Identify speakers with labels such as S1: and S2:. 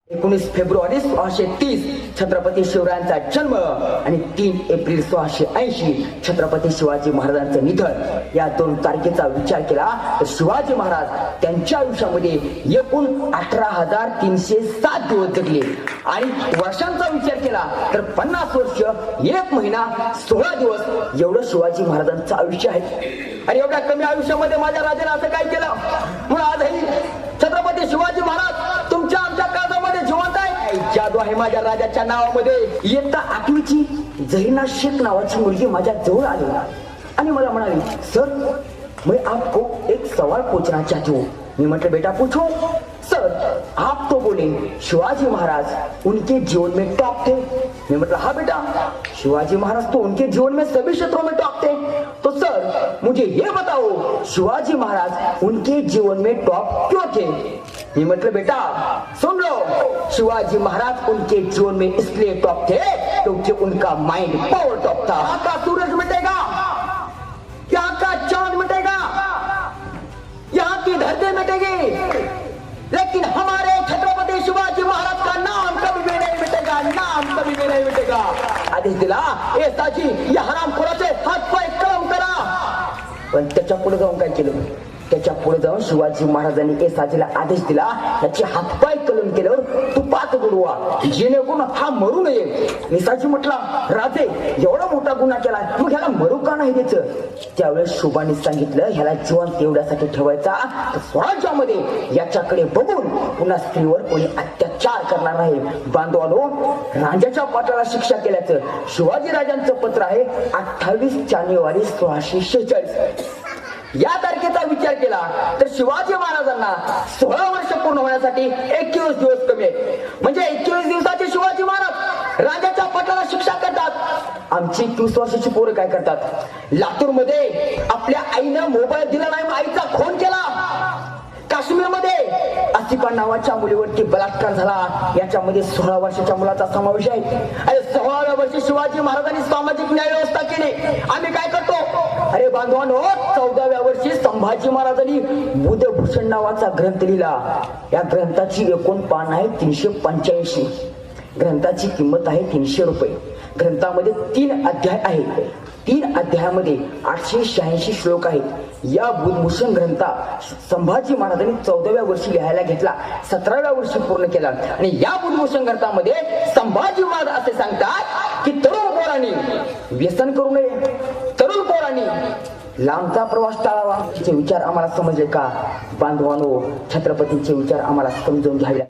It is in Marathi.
S1: 19 फेब्रुवारी 1630 छत्रपती शिवरायांचा जन्म आणि 3 एप्रिल 1680 छत्रपती शिवाजी महाराजांचं निधन या 2 तारखेचा विचार केला तर शिवाजी महाराज त्यांच्या आयुष्यामध्ये एकूण 18,307 दिवस जगले आणि वर्षांचा विचार केला तर 50 वर्ष 1 महिना 16 दिवस एवढं शिवाजी महाराजांचं आयुष्य आहे. आणि एवढ्या कमी आयुष्यामध्ये माझ्या राजाने असं काय केलं म्हणून आजही छत्रपती शिवाजी महाराज तुमच्या आमच्या काळामध्ये जिवंत आहे. जादू आहे माझ्या राजाच्या नावामध्ये. इयत्ता 8वीची जरीना शेख नावाची मुलगी माझ्या जवळ आली आणि मला म्हणाली, सर मैं आपको एक सवाल पूछना चाहती हूँ. मी म्हटलं बेटा पूछो. सर आप तो बोले शिवाजी महाराज उनके जीवन में टॉप थे. मैं मतलब हाँ बेटा शिवाजी महाराज तो उनके जीवन में सभी क्षेत्रों में टॉप थे. तो सर मुझे ये बताओ शिवाजी महाराज उनके जीवन में टॉप क्यों थे. मैं मतलब बेटा सुन लो, शिवाजी महाराज उनके जीवन में इसलिए टॉप थे क्योंकि उनका माइंड पावर टॉप था. यहाँ का सूरज मिटेगा, यहाँ का चांद मिटेगा, यहाँ की धरती मिटेगी, लेकिन हमारे छत्रपति शिवाजी महाराज का नाम कभी भी नहीं मिटेगा, नाम कभी भी नहीं मिटेगा. आदेश दिला ए साजी या हरामखोराचे हात पाय कलम करा. पण त्याच्या पुढे जाऊन काय केलं, त्याच्या पुढे जाऊन शिवाजी महाराजांनी ए साजीला आदेश दिला त्याचे हातपाय कलम केल्यावर तुपात बुडवा जेणेकरून हा मरू नये. निसाजी म्हटला, राजे एवढा मोठा गुन्हा केला मग ह्याला मरू का नाही द्यायचं. त्यावेळेस शोभाने सांगितलं ह्याला जिवंत एवढ्यासाठी ठेवायचा तर स्वराज्यामध्ये याच्याकडे बघून पुन्हा स्त्रीवर कोणी अत्याचार करणार नाही. बांधवानो, राजाच्या पाटलाला शिक्षा केल्याचं शिवाजी राजांचं पत्र आहे 28 जानेवारी 1646. या तारखेचा विचार केला तर शिवाजी महाराजांना 16 वर्ष पूर्ण होण्यासाठी 21 दिवस कमी आहेत. म्हणजे 21 दिवसाचे शिवाजी महाराज राजाच्या पटाला शिक्षा करतात. आमची 21 वर्षाची पोरं काय करतात. लातूर मध्ये आपल्या आईनं मोबाईल दिला नाही, आईचा खून केला. काश्मीर मध्ये आसिफा नावाच्या मुलीवरती बलात्कार झाला, याच्यामध्ये 16 वर्षाच्या मुलाचा समावेश आहे. आणि 16व्या वर्षी शिवाजी महाराजांनी सामाजिक न्याय व्यवस्था केली. आम्ही काय करतो, अरे बांधवांनो 14व्या वर्षी संभाजी महाराजांनी बुधभूषण नावाचा ग्रंथ लिहिला. या ग्रंथाची एकूण पान आहे 385. ग्रंथाची किंमत आहे 300 रुपये. ग्रंथामध्ये 3 अध्याय आहेत. 3 अध्यायामध्ये 886 श्लोक आहेत. या बुधभूषण ग्रंथा संभाजी महाराजांनी 14व्या वर्षी लिहायला घेतला, 17व्या वर्षी पूर्ण केला. आणि या बुधभूषण ग्रंथामध्ये संभाजी महाराज असे सांगतात की तरुण पोरांनी व्यसन करू नये, तरुण पोरांनी लांबचा प्रवास टाळावा. तिचे विचार आम्हाला समजले का बांधवानो, छत्रपतींचे विचार आम्हाला समजून घ्यावे.